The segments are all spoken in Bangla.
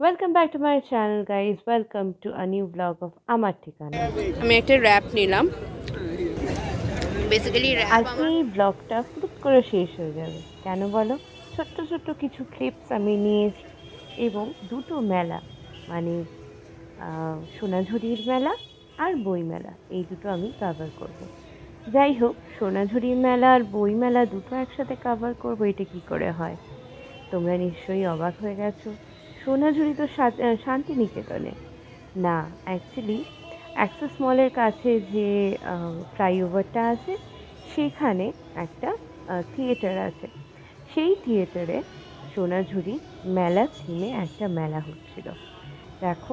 Welcome back to my channel guys. Welcome to a new vlog of আমার ঠিকানা। আমি একটা র‍্যাপ নিলাম। বেসিক্যালি র‍্যাপ আজকে এই ব্লগটা ফুট করে শেষ হয়ে যাবে। কেন বলো? ছোট্ট ছোট্ট কিছু ক্লিপস আমি নিয়েছি এবং দুটো মেলা মানে সোনাঝুরির মেলা আর বই মেলা এই দুটো আমি কভার করব। যাই হোক, সোনাঝুরির মেলা আর বই মেলা দুটো একসাথে কভার করব, এটা কি করে হয়? তোমরা নিশ্চয়ই অবাক হয়ে গেছো। সোনাঝুরি তো শান্তিনিকেতনে না, অ্যাকচুয়ালি অ্যাক্সেস মলের কাছে যে ফ্লাইওভারটা আছে সেখানে একটা থিয়েটার আছে। সেই থিয়েটারে সোনাঝুরি মেলা থিমে একটা মেলা হচ্ছিল। দেখো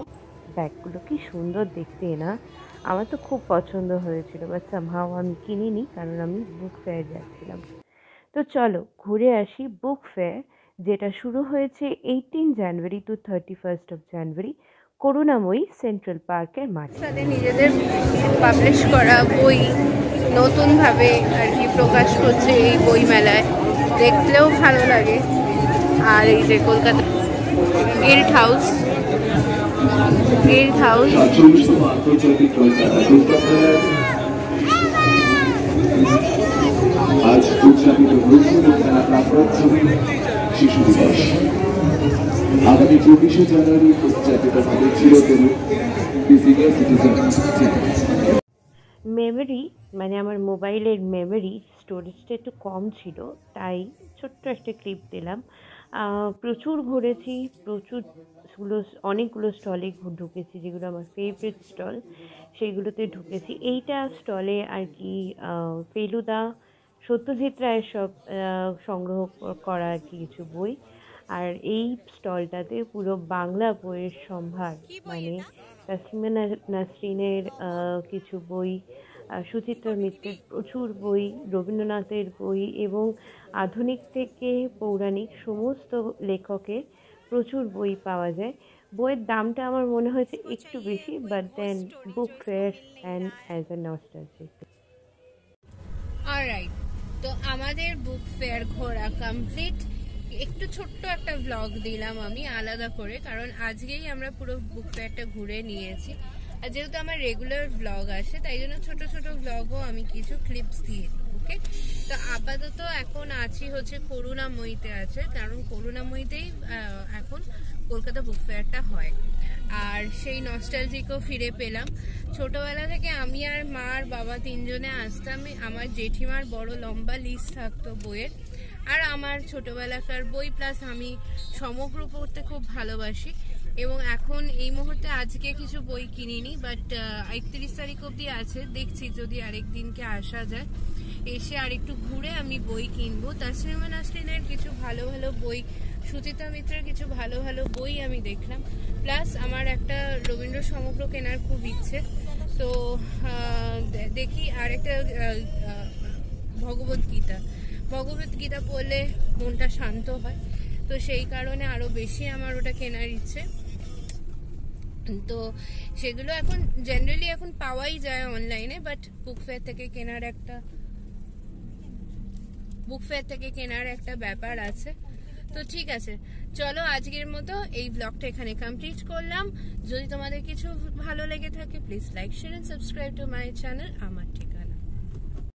ব্যাগগুলো কি সুন্দর দেখতে না? আমার তো খুব পছন্দ হয়েছিল, বাট সামহাও আমি কিনিনি কারণ আমি বুক ফেয়ার যাচ্ছিলাম। তো চলো ঘুরে আসি বুক ফেয়ার, যেটা শুরু হয়েছে 18 জানুয়ারি টু 31 জানুয়ারি করুণাময়ী সেন্ট্রাল পার্কের মাঠে। তাদের নিজেদের পাবলিশ করা বই নতুনভাবে আর কি প্রকাশ করছে এই বই মেলায়, দেখলেও ভালো লাগে। আর এই যে কলকাতা গিল্ড হাউস আজ উদযাপিত হয়েছে শিশু দিবস। আগামী 24শে জানুয়ারি উদযাপিত হবে চিরতরু সিনিয়র সিটিজেন। মেমোরি মানে আমার মোবাইলের মেমোরি স্টোরেজটা একটু কম ছিল, তাই ছোট্ট একটা ক্লিপ দিলাম। প্রচুর ঘুরেছি, অনেকগুলো স্টলে ঢুকেছি, যেগুলো আমার ফেভারিট স্টল সেইগুলোতে ঢুকেছি। এইটা স্টলে আর কি ফেলুদা, সত্যজিৎ রায়ের সব সংগ্রহ করা আর কি কিছু বই। আর এই স্টলটাতে পুরো বাংলা বইয়ের সম্ভার, মানে তাসলিমা নাসরিনের কিছু বই, সুচিত্রা মিত্রের প্রচুর বই, রবীন্দ্রনাথের বই এবং আধুনিক থেকে পৌরাণিক সমস্ত লেখকের প্রচুর বই পাওয়া যায়। বইয়ের দামটা আমার মনে হয়েছে একটু বেশি, but then book fair and as a nostalgic. Alright, তো আমাদের বুক ফেয়ার ঘোরা কমপ্লিট। একটু ছোট্ট একটা ব্লগ দিলাম আমি আলাদা করে, কারণ আজকেই আমরা পুরো বুক ফেয়ারটা ঘুরে নিয়েছি। আর যেহেতু আমার রেগুলার ব্লগ আসে, তাই জন্য ছোট ছোট ব্লগও আমি কিছু ক্লিপস দিয়ে দিই। ওকে, তো আপাতত এখন আছি হচ্ছে করুণাময়ীতে আছে, কারণ করুণাময়ীতেই এখন কলকাতা বুক ফেয়ারটা হয়। আর সেই নস্টালজিকও ফিরে পেলাম। ছোটবেলা থেকে আমি আর মা আর বাবা তিনজনে আসতাম। আমার জেঠিমার বড় লম্বা লিস্ট থাকতো বইয়ের, আর আমার ছোটবেলাকার বই প্লাস আমি সমগ্র পড়তে খুব ভালোবাসি। এবং এখন এই মুহূর্তে আজকে কিছু বই কিনিনি, বাট 31 তারিখ অবধি আছে, দেখছি যদি আরেক দিনকে আসা যায়, এসে আরেকটু ঘুরে আমি বই কিনবো। তাসলিমা নাসরিনের কিছু ভালো ভালো বই, সুচিত্রা মিত্রের কিছু ভালো ভালো বই আমি দেখলাম, প্লাস আমার একটা রবীন্দ্র সমগ্র কেনার খুব ইচ্ছে। তো দেখি, আর একটা ভগবত গীতা পড়লে মনটা শান্ত হয়, তো সেই কারণে আরো বেশি আমার ওটা কেনার ইচ্ছে। তো সেগুলো এখন জেনারেলি এখন পাওয়াই যায় অনলাইনে, বাট বুক ফেয়ার থেকে কেনার একটা ব্যাপার আছে। তো ঠিক আছে, চলো আজকের মতো এই ব্লগটা এখানে কমপ্লিট করলাম। যদি তোমাদের কিছু ভালো লেগে থাকে, please like, share and subscribe to my channel আমার